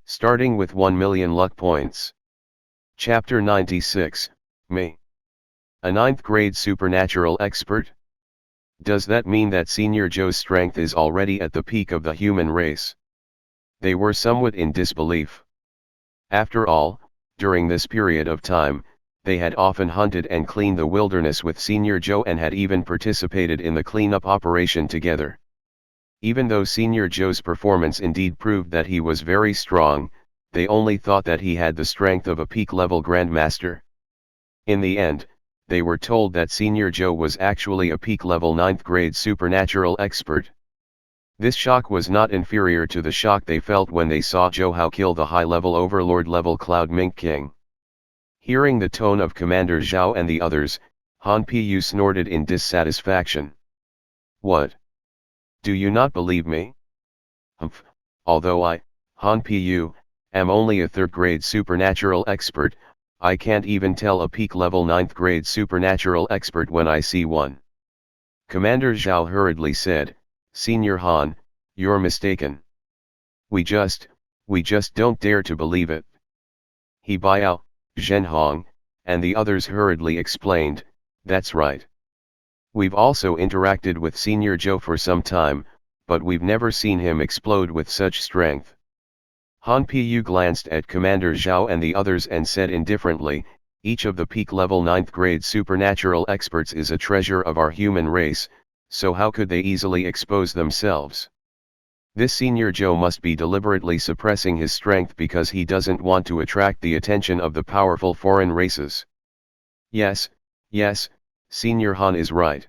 starting with 1 million luck points. Chapter 96, Me. A 9th grade supernatural expert? Does that mean that Senior Joe's strength is already at the peak of the human race? They were somewhat in disbelief. After all, during this period of time, they had often hunted and cleaned the wilderness with Senior Joe and had even participated in the cleanup operation together. Even though Senior Joe's performance indeed proved that he was very strong, they only thought that he had the strength of a peak-level grandmaster. In the end, they were told that Senior Joe was actually a peak-level 9th grade supernatural expert. This shock was not inferior to the shock they felt when they saw Joe Hao kill the high-level overlord-level Cloud Mink King. Hearing the tone of Commander Zhao and the others, Han Piyu snorted in dissatisfaction. What? Do you not believe me? Humph, although I, Han Piyu, am only a 3rd grade supernatural expert, I can't even tell a peak-level 9th grade supernatural expert when I see one. Commander Zhao hurriedly said, Senior Han, you're mistaken. We just don't dare to believe it. He Biao, Zhenhong, and the others hurriedly explained, that's right. We've also interacted with Senior Joe for some time, but we've never seen him explode with such strength. Han Piyu glanced at Commander Zhao and the others and said indifferently, each of the peak-level 9th grade supernatural experts is a treasure of our human race, so how could they easily expose themselves? This Senior Joe must be deliberately suppressing his strength because he doesn't want to attract the attention of the powerful foreign races. Yes, Senior Han is right.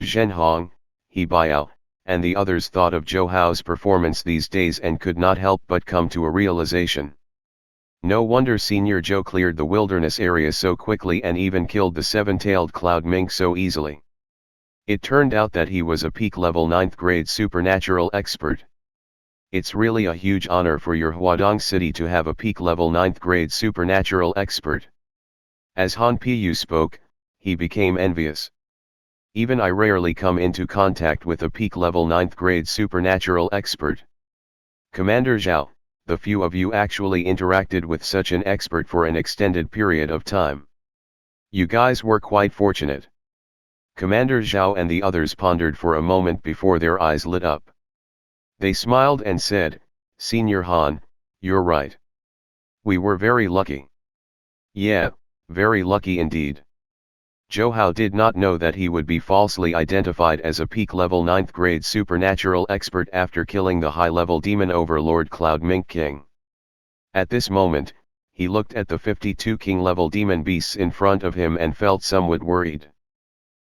Zhenhong, He Biao, and the others thought of Joe Hao's performance these days and could not help but come to a realization. No wonder Senior Joe cleared the wilderness area so quickly and even killed the 7-tailed Cloud Mink so easily. It turned out that he was a peak-level 9th grade supernatural expert. It's really a huge honor for your Huadong city to have a peak-level 9th grade supernatural expert. As Han Piyu spoke, he became envious. Even I rarely come into contact with a peak-level 9th grade supernatural expert. Commander Zhao, the few of you actually interacted with such an expert for an extended period of time. You guys were quite fortunate. Commander Zhao and the others pondered for a moment before their eyes lit up. They smiled and said, Senior Han, you're right. We were very lucky. Yeah, very lucky indeed. Joe Hao did not know that he would be falsely identified as a peak-level 9th grade supernatural expert after killing the high-level demon overlord Cloud Mink King. At this moment, he looked at the 52 king-level demon beasts in front of him and felt somewhat worried.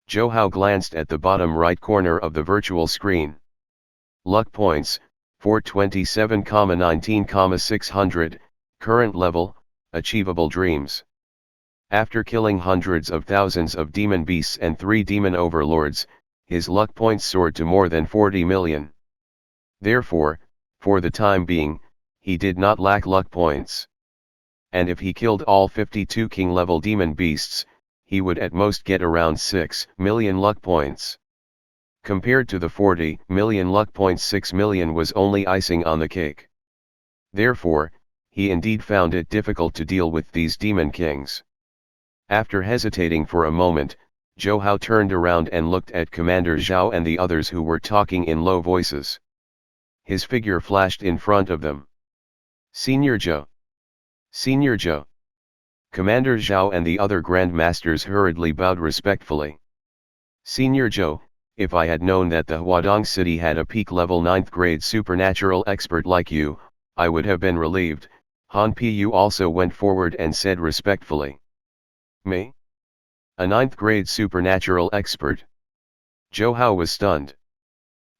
Joe Hao glanced at the bottom right corner of the virtual screen. Luck points, 427,19,600, current level, achievable dreams. After killing hundreds of thousands of demon beasts and 3 demon overlords, his luck points soared to more than 40 million. Therefore, for the time being, he did not lack luck points. And if he killed all 52 king-level demon beasts, he would at most get around 6 million luck points. Compared to the 40 million luck points, 6 million was only icing on the cake. Therefore, he indeed found it difficult to deal with these demon kings. After hesitating for a moment, Joe Hao turned around and looked at Commander Zhao and the others who were talking in low voices. His figure flashed in front of them. Senior Joe! Senior Joe! Commander Zhao and the other grandmasters hurriedly bowed respectfully. Senior Joe, if I had known that the Huadong city had a peak-level 9th grade supernatural expert like you, I would have been relieved. Han Piyu also went forward and said respectfully. Me? A 9th grade supernatural expert? Joe Hao was stunned.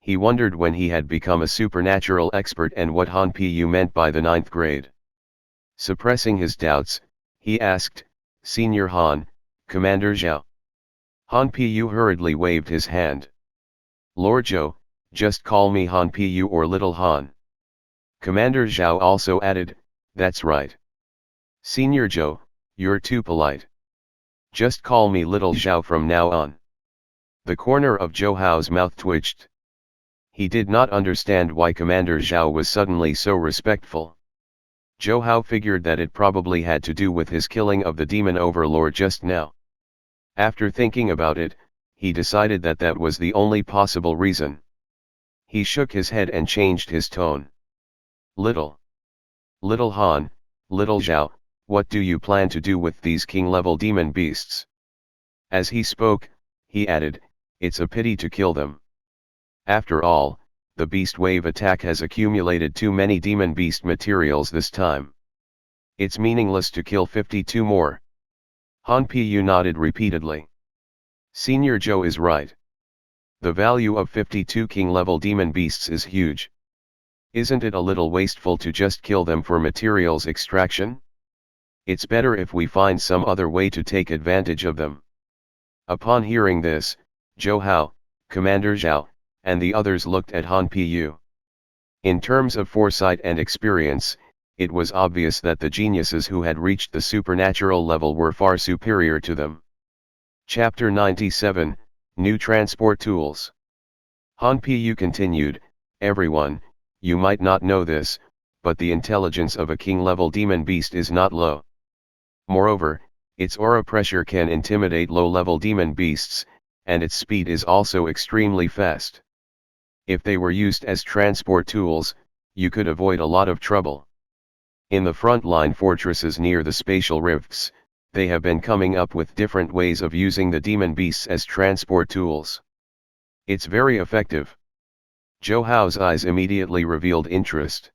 He wondered when he had become a supernatural expert and what Han Piyu meant by the 9th grade. Suppressing his doubts, he asked, Senior Han, Commander Zhao. Han Piyu hurriedly waved his hand. Lord Zhou, just call me Han Piyu or Little Han. Commander Zhao also added, that's right. Senior Zhou, you're too polite. Just call me Little Zhao from now on. The corner of Joe Hao's mouth twitched. He did not understand why Commander Zhao was suddenly so respectful. Zhou Hao figured that it probably had to do with his killing of the demon overlord just now. After thinking about it, he decided that that was the only possible reason. He shook his head and changed his tone. Little Han, little Zhao, what do you plan to do with these king-level demon beasts? As he spoke, he added, it's a pity to kill them. After all, the beast wave attack has accumulated too many demon beast materials this time. It's meaningless to kill 52 more. Han Piyu nodded repeatedly. Senior Zhou is right. The value of 52 king-level demon beasts is huge. Isn't it a little wasteful to just kill them for materials extraction? It's better if we find some other way to take advantage of them. Upon hearing this, Zhou Hao, Commander Zhao, and the others looked at Han Piyu. In terms of foresight and experience, it was obvious that the geniuses who had reached the supernatural level were far superior to them. Chapter 97, New Transport Tools. Han Piyu continued, everyone, you might not know this, but the intelligence of a king-level demon beast is not low. Moreover, its aura pressure can intimidate low-level demon beasts, and its speed is also extremely fast. If they were used as transport tools, you could avoid a lot of trouble. In the front-line fortresses near the spatial rifts, they have been coming up with different ways of using the demon beasts as transport tools. It's very effective. Zhou Hao's eyes immediately revealed interest.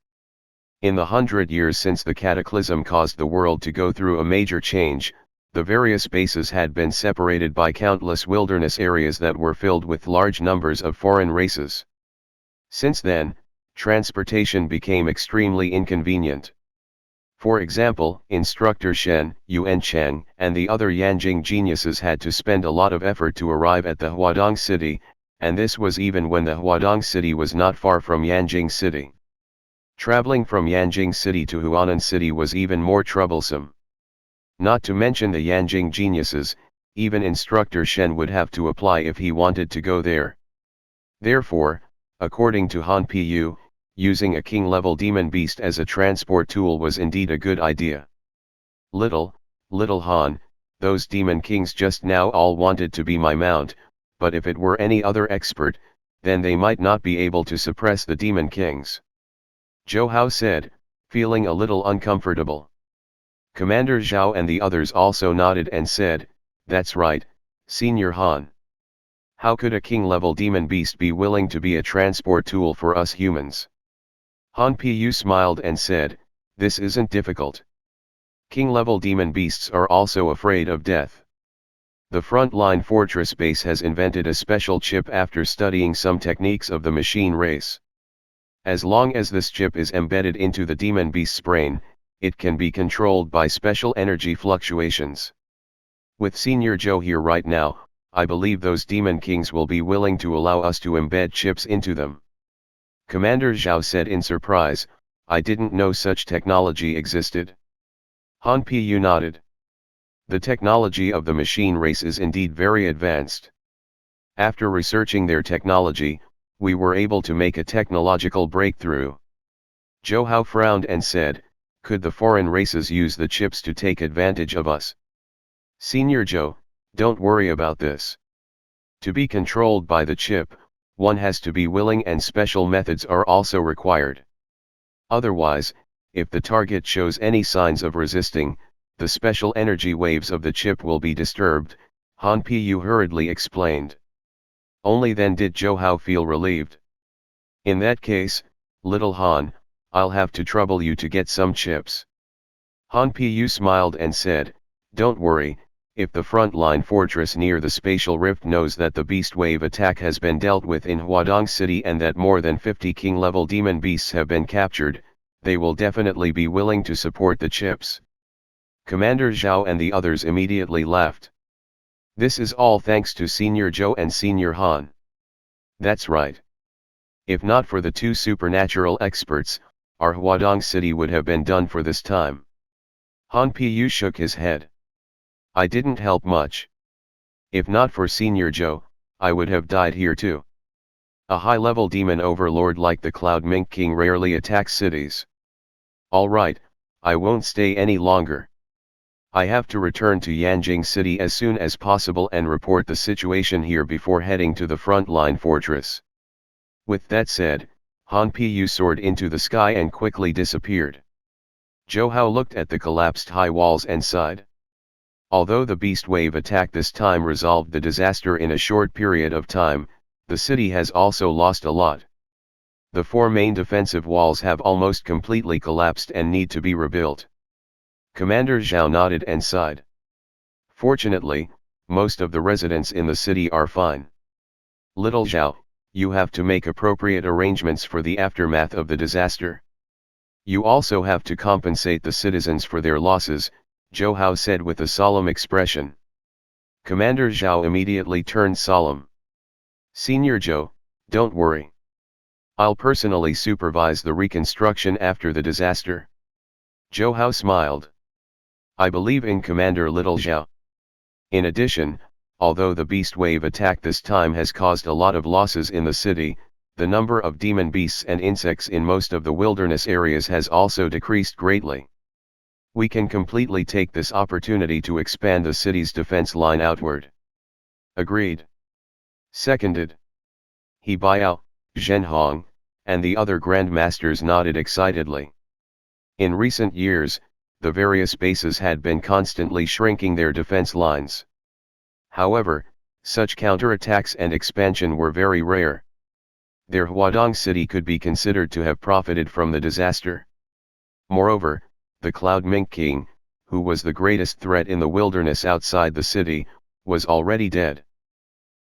In the 100 years since the cataclysm caused the world to go through a major change, the various bases had been separated by countless wilderness areas that were filled with large numbers of foreign races. Since then, transportation became extremely inconvenient. For example, Instructor Shen, Yuan Cheng, and the other Yanjing geniuses had to spend a lot of effort to arrive at the Huadong city, and this was even when the Huadong city was not far from Yanjing city. Traveling from Yanjing city to Huanan city was even more troublesome. Not to mention the Yanjing geniuses, even Instructor Shen would have to apply if he wanted to go there. Therefore, according to Han Piyu, using a king-level demon beast as a transport tool was indeed a good idea. Little Han, those demon kings just now all wanted to be my mount, but if it were any other expert, then they might not be able to suppress the demon kings. Zhou Hao said, feeling a little uncomfortable. Commander Zhao and the others also nodded and said, that's right, Senior Han. How could a king-level demon beast be willing to be a transport tool for us humans? Han Piyu smiled and said, this isn't difficult. King-level demon beasts are also afraid of death. The frontline fortress base has invented a special chip after studying some techniques of the machine race. As long as this chip is embedded into the demon beast's brain, it can be controlled by special energy fluctuations. With Senior Zhou here right now, I believe those demon kings will be willing to allow us to embed chips into them. Commander Zhao said in surprise, I didn't know such technology existed. Han Piyu nodded. The technology of the machine race is indeed very advanced. After researching their technology, we were able to make a technological breakthrough. Zhou Hao frowned and said, could the foreign races use the chips to take advantage of us? Senior Zhou, don't worry about this. To be controlled by the chip, one has to be willing and special methods are also required. Otherwise, if the target shows any signs of resisting, the special energy waves of the chip will be disturbed, Han Piyu hurriedly explained. Only then did Zhou Hao feel relieved. In that case, little Han, I'll have to trouble you to get some chips. Han Piyu smiled and said, don't worry, if the frontline fortress near the spatial rift knows that the beast wave attack has been dealt with in Huadong City and that more than 50 king-level demon beasts have been captured, they will definitely be willing to support the chips. Commander Zhao and the others immediately laughed. This is all thanks to Senior Zhou and Senior Han. That's right. If not for the two supernatural experts, our Huadong City would have been done for this time. Han Piyu shook his head. I didn't help much. If not for Senior Zhou, I would have died here too. A high-level demon overlord like the Cloud Mink King rarely attacks cities. All right, I won't stay any longer. I have to return to Yanjing City as soon as possible and report the situation here before heading to the frontline fortress. With that said, Han Piyu soared into the sky and quickly disappeared. Zhou Hao looked at the collapsed high walls and sighed. Although the beast wave attack this time resolved the disaster in a short period of time, the city has also lost a lot. The four main defensive walls have almost completely collapsed and need to be rebuilt. Commander Zhao nodded and sighed. Fortunately, most of the residents in the city are fine. Little Zhao, you have to make appropriate arrangements for the aftermath of the disaster. You also have to compensate the citizens for their losses, Zhou Hao said with a solemn expression. Commander Zhao immediately turned solemn. Senior Zhou, don't worry. I'll personally supervise the reconstruction after the disaster. Zhou Hao smiled. I believe in Commander Little Zhao. In addition, although the beast wave attack this time has caused a lot of losses in the city, the number of demon beasts and insects in most of the wilderness areas has also decreased greatly. We can completely take this opportunity to expand the city's defense line outward. Agreed. Seconded. He Biao, Zhenhong, and the other grandmasters nodded excitedly. In recent years, the various bases had been constantly shrinking their defense lines. However, such counterattacks and expansion were very rare. Their Huadong city could be considered to have profited from the disaster. Moreover, the Cloud Mink King, who was the greatest threat in the wilderness outside the city, was already dead.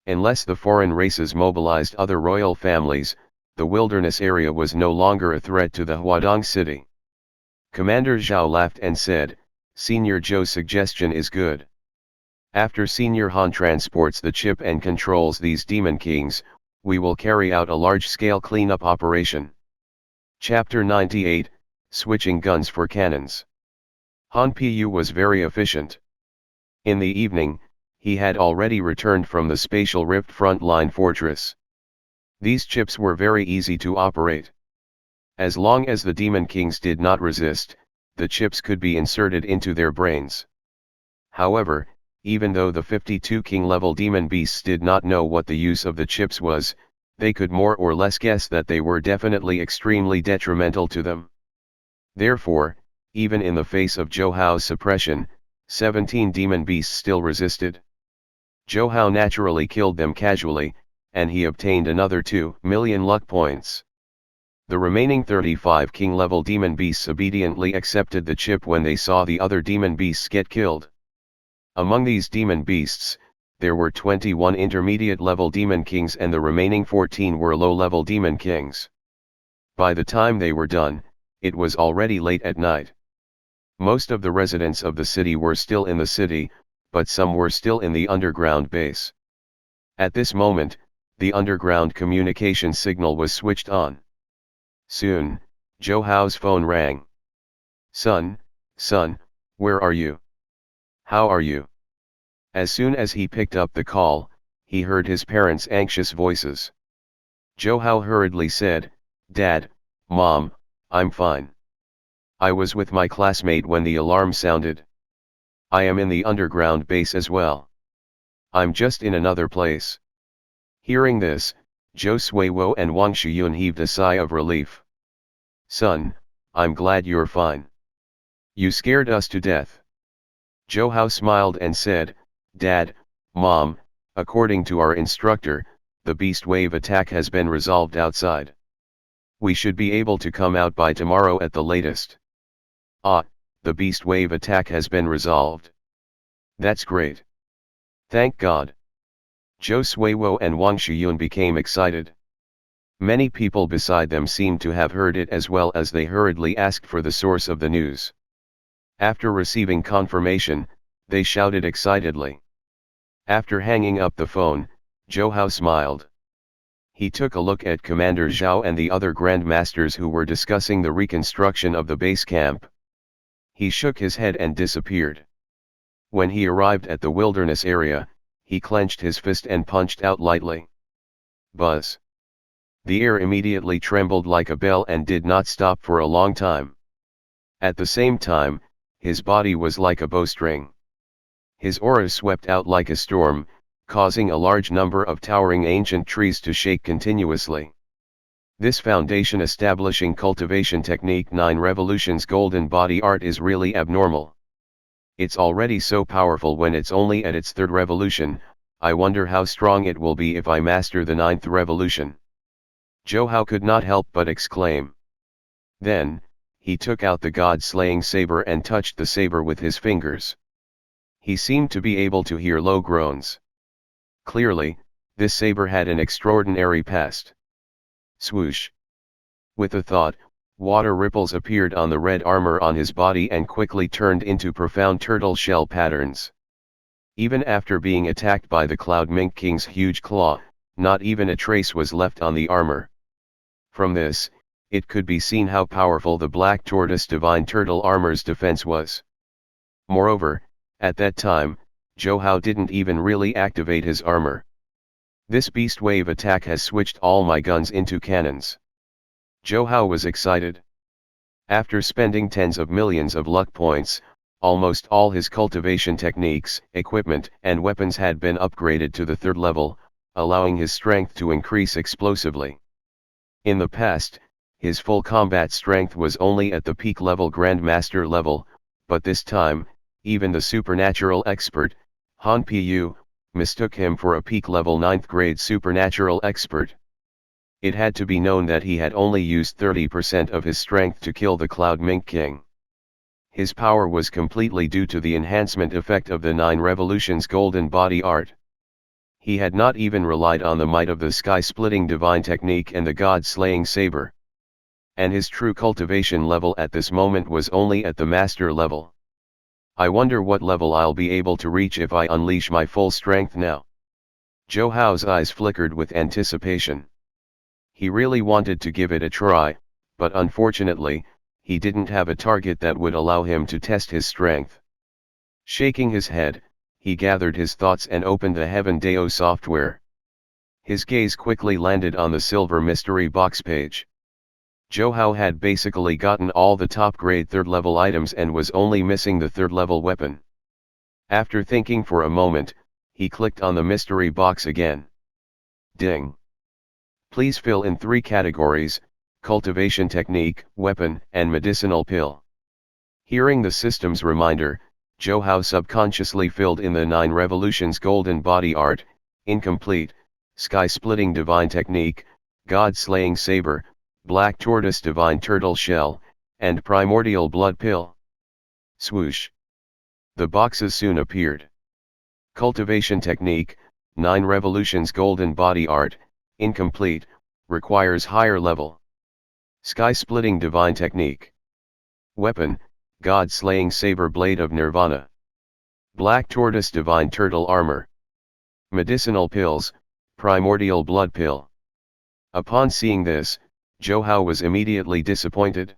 Unless the foreign races mobilized other royal families, the wilderness area was no longer a threat to the Huadong city. Commander Zhao laughed and said, Senior Zhou's suggestion is good. After Senior Han transports the chip and controls these demon kings, we will carry out a large-scale cleanup operation. Chapter 98, Switching Guns for Cannons. Han Piyu was very efficient. In the evening, he had already returned from the spatial rift frontline fortress. These chips were very easy to operate. As long as the demon kings did not resist, the chips could be inserted into their brains. However, even though the 52 king-level demon beasts did not know what the use of the chips was, they could more or less guess that they were definitely extremely detrimental to them. Therefore, even in the face of Zhou Hao's suppression, 17 demon beasts still resisted. Zhou Hao naturally killed them casually, and he obtained another 2 million luck points. The remaining 35 king-level demon beasts obediently accepted the chip when they saw the other demon beasts get killed. Among these demon beasts, there were 21 intermediate-level demon kings and the remaining 14 were low-level demon kings. By the time they were done, it was already late at night. Most of the residents of the city were still in the city, but some were still in the underground base. At this moment, the underground communication signal was switched on. Soon, Zhou Hao's phone rang. Son, where are you? How are you? As soon as he picked up the call, he heard his parents' anxious voices. Zhou Hao hurriedly said, Dad, Mom, I'm fine. I was with my classmate when the alarm sounded. I am in the underground base as well. I'm just in another place. Hearing this, Zhou Suiwo and Wang Shuyun heaved a sigh of relief. Son, I'm glad you're fine. You scared us to death. Zhou Hao smiled and said, Dad, Mom, according to our instructor, the beast wave attack has been resolved outside. We should be able to come out by tomorrow at the latest. Ah, the beast wave attack has been resolved. That's great. Thank God. Zhou Suiwo and Wang Shuyun became excited. Many people beside them seemed to have heard it as well as they hurriedly asked for the source of the news. After receiving confirmation, they shouted excitedly. After hanging up the phone, Zhou Hao smiled. He took a look at Commander Zhao and the other grandmasters who were discussing the reconstruction of the base camp. He shook his head and disappeared. When he arrived at the wilderness area, he clenched his fist and punched out lightly. Buzz. The air immediately trembled like a bell and did not stop for a long time. At the same time, his body was like a bowstring. His aura swept out like a storm, causing a large number of towering ancient trees to shake continuously. This foundation establishing cultivation technique 9 revolutions golden body art is really abnormal. It's already so powerful when it's only at its 3rd revolution. I wonder how strong it will be if I master the 9th revolution. Zhou Hao could not help but exclaim. Then, he took out the god-slaying saber and touched the saber with his fingers. He seemed to be able to hear low groans. Clearly, this saber had an extraordinary past. Swoosh! With a thought, water ripples appeared on the red armor on his body and quickly turned into profound turtle shell patterns. Even after being attacked by the Cloud Mink King's huge claw, not even a trace was left on the armor. From this, it could be seen how powerful the Black Tortoise Divine Turtle armor's defense was. Moreover, at that time, Zhou Hao didn't even really activate his armor. This beast wave attack has switched all my guns into cannons. Zhou Hao was excited. After spending tens of millions of luck points, almost all his cultivation techniques, equipment, and weapons had been upgraded to the 3rd level, allowing his strength to increase explosively. In the past, his full combat strength was only at the peak level Grandmaster level, but this time, even the supernatural expert, Han Piyu, mistook him for a peak level 9th grade supernatural expert. It had to be known that he had only used 30% of his strength to kill the Cloud Mink King. His power was completely due to the enhancement effect of the 9 revolutions golden body art. He had not even relied on the might of the sky-splitting divine technique and the god-slaying saber. And his true cultivation level at this moment was only at the master level. I wonder what level I'll be able to reach if I unleash my full strength now. Zhou Hao's eyes flickered with anticipation. He really wanted to give it a try, but unfortunately, he didn't have a target that would allow him to test his strength. Shaking his head, he gathered his thoughts and opened the Heaven Dao software. His gaze quickly landed on the silver mystery box page. Zhou Hao had basically gotten all the top grade 3rd level items and was only missing the 3rd level weapon. After thinking for a moment, he clicked on the mystery box again. Ding! Please fill in 3 categories: cultivation technique, weapon, and medicinal pill. Hearing the system's reminder, Zhou Hao subconsciously filled in the 9 revolutions golden body art, incomplete, sky-splitting divine technique, god-slaying saber, black tortoise divine turtle shell, and primordial blood pill. Swoosh! The boxes soon appeared. Cultivation technique, 9 revolutions golden body art, incomplete, requires higher level. Sky-splitting divine technique. Weapon, god-slaying saber blade of nirvana. Black tortoise divine turtle armor. Medicinal pills, primordial blood pill. Upon seeing this, Zhou Hao was immediately disappointed.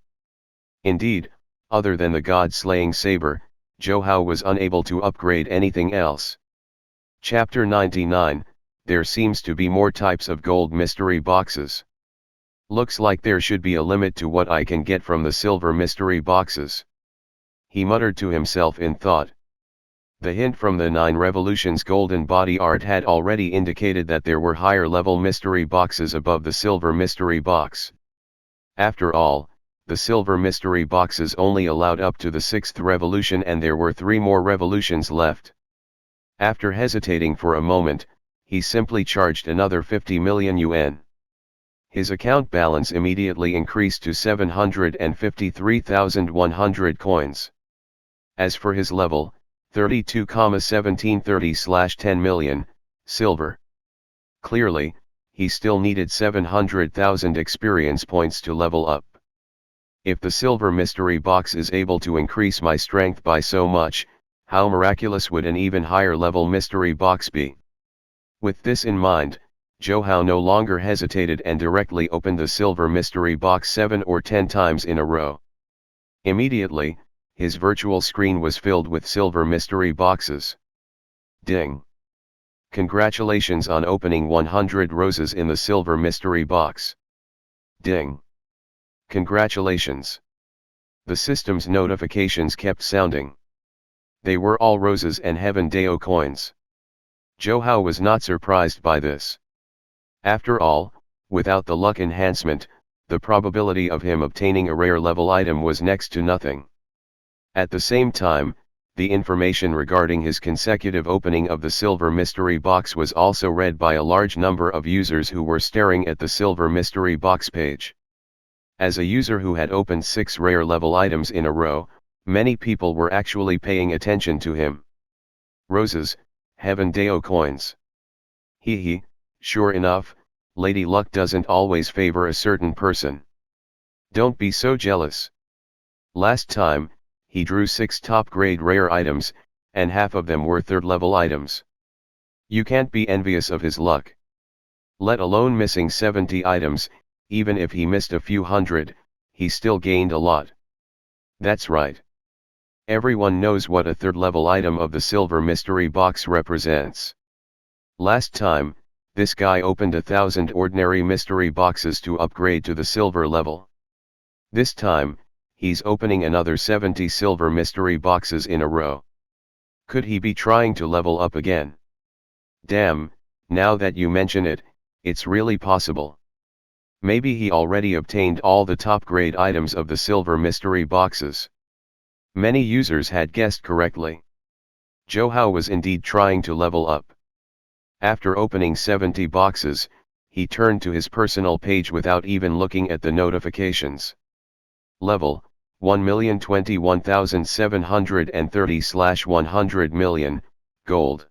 Indeed, other than the god-slaying saber, Zhou Hao was unable to upgrade anything else. Chapter 99, There seems to be more types of gold mystery boxes. Looks like there should be a limit to what I can get from the silver mystery boxes. He muttered to himself in thought. The hint from the 9 revolutions golden body art had already indicated that there were higher level mystery boxes above the silver mystery box. After all, the silver mystery boxes only allowed up to the 6th revolution and there were 3 more revolutions left. After hesitating for a moment, he simply charged another 50 million yuan. His account balance immediately increased to 753,100 coins. As for his level, 32,1730/10 million, silver. Clearly, he still needed 700,000 experience points to level up. If the silver mystery box is able to increase my strength by so much, how miraculous would an even higher level mystery box be? With this in mind, Zhou Hao no longer hesitated and directly opened the silver mystery box 7 or 10 times in a row. Immediately, his virtual screen was filled with silver mystery boxes. Ding! Congratulations on opening 100 roses in the silver mystery box. Ding! Congratulations! The system's notifications kept sounding. They were all roses and Heaven Deo coins. Johao was not surprised by this. After all, without the luck enhancement, the probability of him obtaining a rare level item was next to nothing. At the same time, the information regarding his consecutive opening of the silver mystery box was also read by a large number of users who were staring at the silver mystery box page. As a user who had opened 6 rare level items in a row, many people were actually paying attention to him. Roses, Heaven Deo coins. Hee, sure enough, Lady Luck doesn't always favor a certain person. Don't be so jealous. Last time, he drew 6 top-grade rare items, and half of them were third-level items. You can't be envious of his luck. Let alone missing 70 items, even if he missed a few hundred, he still gained a lot. That's right. Everyone knows what a third-level item of the silver mystery box represents. Last time, this guy opened 1,000 ordinary mystery boxes to upgrade to the silver level. This time, he's opening another 70 silver mystery boxes in a row. Could he be trying to level up again? Damn, now that you mention it, it's really possible. Maybe he already obtained all the top-grade items of the silver mystery boxes. Many users had guessed correctly. Johao was indeed trying to level up. After opening 70 boxes, he turned to his personal page without even looking at the notifications. Level, 1,021,730/100 million, gold.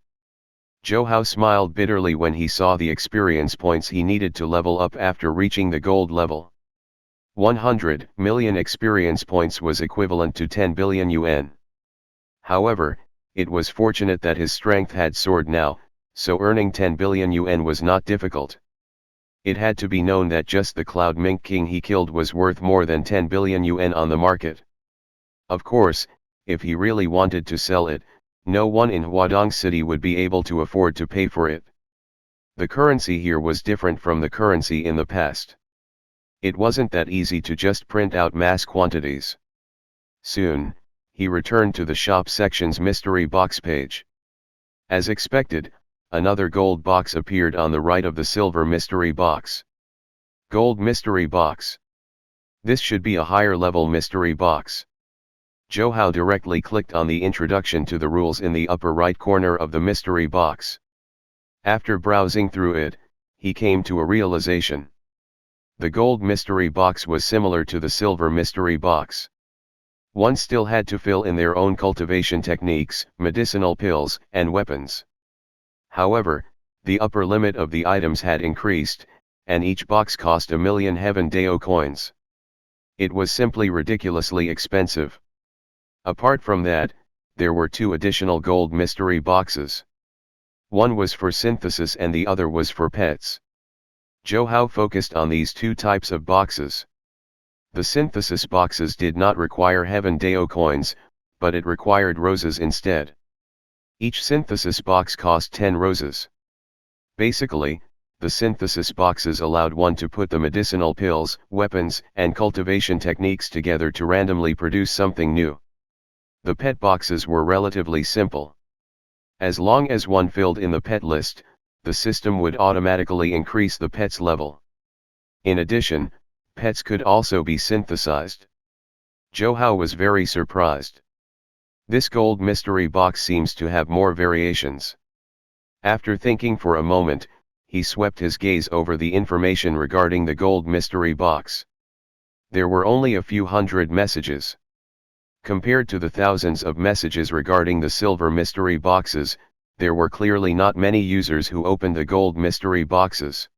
Johao smiled bitterly when he saw the experience points he needed to level up after reaching the gold level. 100 million experience points was equivalent to 10 billion yuan. However, it was fortunate that his strength had soared now, so earning 10 billion yuan was not difficult. It had to be known that just the Cloud Mink King he killed was worth more than 10 billion yuan on the market. Of course, if he really wanted to sell it, no one in Huadong City would be able to afford to pay for it. The currency here was different from the currency in the past. It wasn't that easy to just print out mass quantities. Soon, he returned to the shop section's mystery box page. As expected, another gold box appeared on the right of the silver mystery box. Gold mystery box. This should be a higher level mystery box. Johao directly clicked on the introduction to the rules in the upper right corner of the mystery box. After browsing through it, he came to a realization. The gold mystery box was similar to the silver mystery box. One still had to fill in their own cultivation techniques, medicinal pills, and weapons. However, the upper limit of the items had increased, and each box cost 1 million Heaven Deo coins. It was simply ridiculously expensive. Apart from that, there were 2 additional gold mystery boxes. One was for synthesis and the other was for pets. Johao focused on these 2 types of boxes. The synthesis boxes did not require Heaven Deo coins, but it required roses instead. Each synthesis box cost 10 roses. Basically, the synthesis boxes allowed one to put the medicinal pills, weapons, and cultivation techniques together to randomly produce something new. The pet boxes were relatively simple. As long as one filled in the pet list, the system would automatically increase the pet's level. In addition, pets could also be synthesized. Johao was very surprised. This gold mystery box seems to have more variations. After thinking for a moment, he swept his gaze over the information regarding the gold mystery box. There were only a few hundred messages. Compared to the thousands of messages regarding the silver mystery boxes, there were clearly not many users who opened the gold mystery boxes.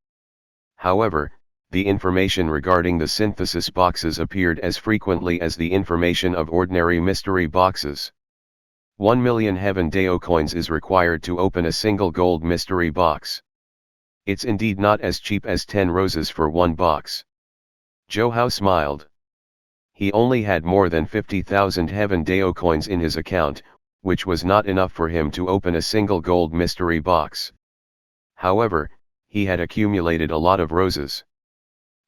However, the information regarding the synthesis boxes appeared as frequently as the information of ordinary mystery boxes. 1 million Heaven Deo coins is required to open a single gold mystery box. It's indeed not as cheap as 10 roses for one box. Johao smiled. He only had more than 50,000 Heaven Deo coins in his account, which was not enough for him to open a single gold mystery box. However, he had accumulated a lot of roses.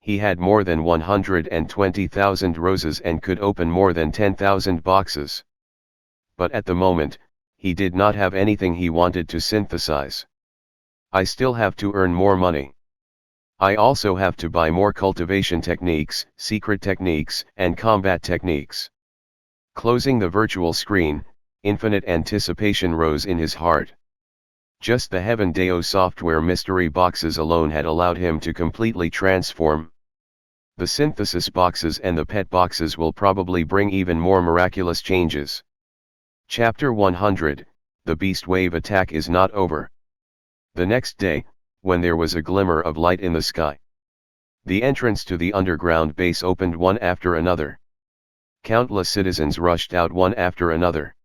He had more than 120,000 roses and could open more than 10,000 boxes. But at the moment, he did not have anything he wanted to synthesize. I still have to earn more money. I also have to buy more cultivation techniques, secret techniques, and combat techniques. Closing the virtual screen, infinite anticipation rose in his heart. Just the Heaven Deo software mystery boxes alone had allowed him to completely transform. The synthesis boxes and the pet boxes will probably bring even more miraculous changes. Chapter 100, The Beast Wave Attack is not over. The next day, when there was a glimmer of light in the sky, the entrance to the underground base opened one after another. Countless citizens rushed out one after another.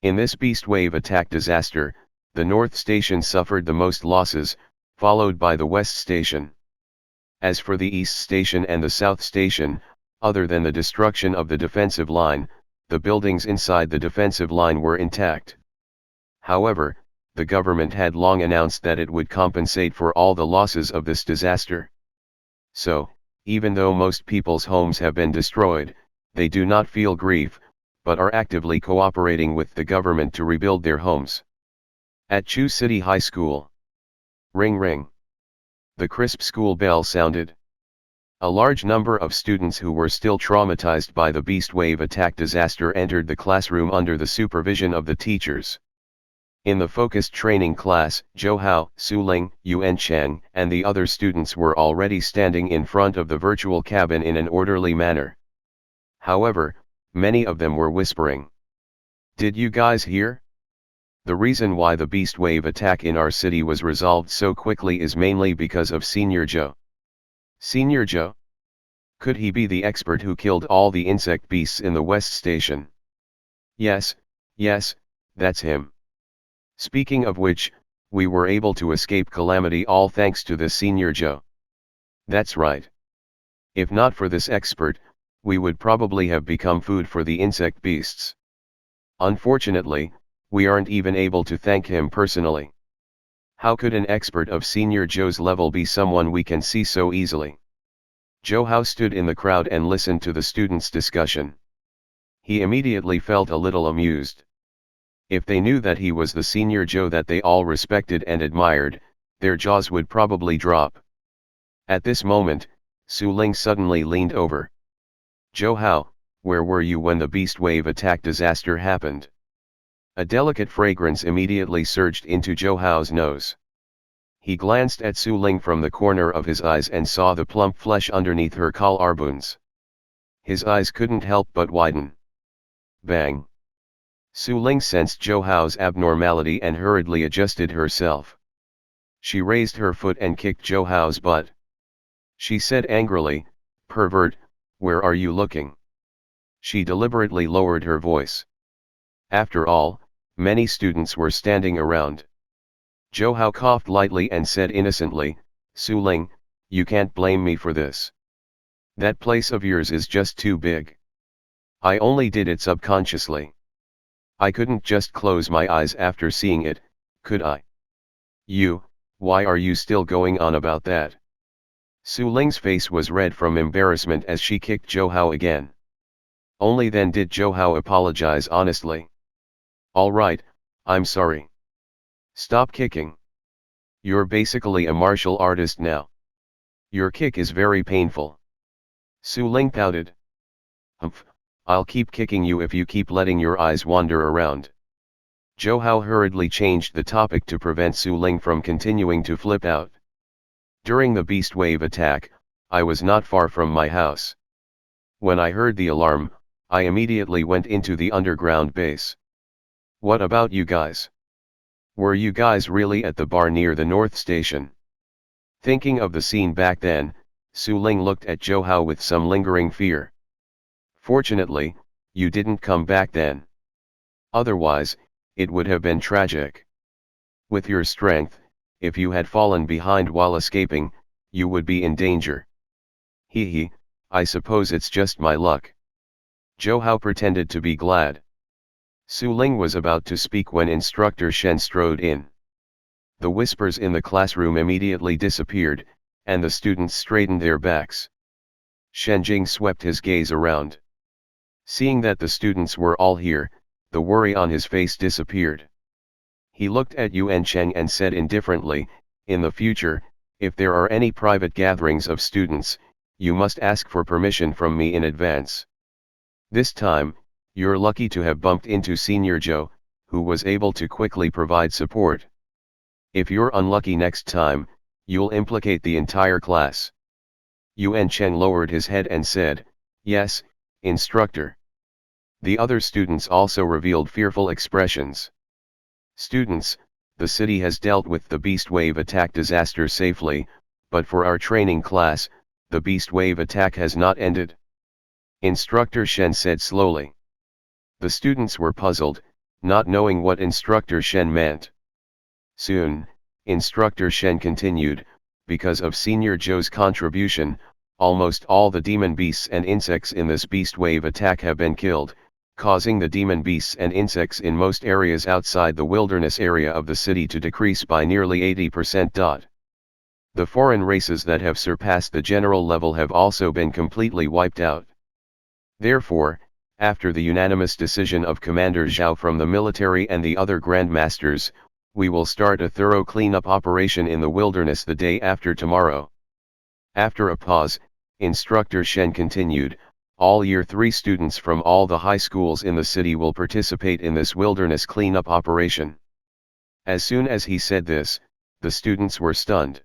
In this beast wave attack disaster, the North Station suffered the most losses, followed by the West Station. As for the East Station and the South Station, other than the destruction of the defensive line, the buildings inside the defensive line were intact. However, the government had long announced that it would compensate for all the losses of this disaster. So, even though most people's homes have been destroyed, they do not feel grief, but are actively cooperating with the government to rebuild their homes. At Chu City High School. Ring ring. The crisp school bell sounded. A large number of students who were still traumatized by the beast wave attack disaster entered the classroom under the supervision of the teachers. In the focused training class, Zhou Hao, Su Ling, Yuan Cheng, and the other students were already standing in front of the virtual cabin in an orderly manner. However, many of them were whispering. "Did you guys hear? The reason why the beast wave attack in our city was resolved so quickly is mainly because of Senior Joe." Senior Joe? Could he be the expert who killed all the insect beasts in the West Station? Yes, that's him. Speaking of which, we were able to escape calamity all thanks to this Senior Joe. That's right. If not for this expert, we would probably have become food for the insect beasts. Unfortunately, we aren't even able to thank him personally. How could an expert of Senior Joe's level be someone we can see so easily? Zhou Hao stood in the crowd and listened to the students' discussion. He immediately felt a little amused. If they knew that he was the Senior Joe that they all respected and admired, their jaws would probably drop. At this moment, Su Ling suddenly leaned over. "Zhou Hao, where were you when the beast wave attack disaster happened?" A delicate fragrance immediately surged into Zhou Hao's nose. He glanced at Su Ling from the corner of his eyes and saw the plump flesh underneath her collarbones. His eyes couldn't help but widen. Bang! Su Ling sensed Zhou Hao's abnormality and hurriedly adjusted herself. She raised her foot and kicked Zhou Hao's butt. She said angrily, "Pervert, where are you looking?" She deliberately lowered her voice. After all, many students were standing around. Zhou Hao coughed lightly and said innocently, "Su Ling, you can't blame me for this. That place of yours is just too big. I only did it subconsciously. I couldn't just close my eyes after seeing it, could I?" Why are you still going on about that?" Su Ling's face was red from embarrassment as she kicked Zhou Hao again. Only then did Zhou Hao apologize honestly. "All right, I'm sorry. Stop kicking. You're basically a martial artist now. Your kick is very painful." Su Ling pouted. "Humph, I'll keep kicking you if you keep letting your eyes wander around." Zhou Hao hurriedly changed the topic to prevent Su Ling from continuing to flip out. "During the beast wave attack, I was not far from my house. When I heard the alarm, I immediately went into the underground base. What about you guys? Were you guys really at the bar near the North Station?" Thinking of the scene back then, Su Ling looked at Zhou Hao with some lingering fear. "Fortunately, you didn't come back then. Otherwise, it would have been tragic. With your strength, if you had fallen behind while escaping, you would be in danger." "Hee, I suppose it's just my luck." Zhou Hao pretended to be glad. Su Ling was about to speak when Instructor Shen strode in. The whispers in the classroom immediately disappeared, and the students straightened their backs. Shen Jing swept his gaze around. Seeing that the students were all here, the worry on his face disappeared. He looked at Yuan Cheng and said indifferently, "In the future, if there are any private gatherings of students, you must ask for permission from me in advance. This time, you're lucky to have bumped into Senior Zhou, who was able to quickly provide support. If you're unlucky next time, you'll implicate the entire class." Yuan Cheng lowered his head and said, "Yes, instructor." The other students also revealed fearful expressions. "Students, the city has dealt with the beast wave attack disaster safely, but for our training class, the beast wave attack has not ended," Instructor Shen said slowly. The students were puzzled, not knowing what Instructor Shen meant. Soon, Instructor Shen continued, "Because of Senior Zhou's contribution, almost all the demon beasts and insects in this beast wave attack have been killed, causing the demon beasts and insects in most areas outside the wilderness area of the city to decrease by nearly 80%. The foreign races that have surpassed the general level have also been completely wiped out. Therefore, after the unanimous decision of Commander Zhao from the military and the other grandmasters, we will start a thorough cleanup operation in the wilderness the day after tomorrow." After a pause, Instructor Shen continued, "All Year 3 students from all the high schools in the city will participate in this wilderness cleanup operation." As soon as he said this, the students were stunned.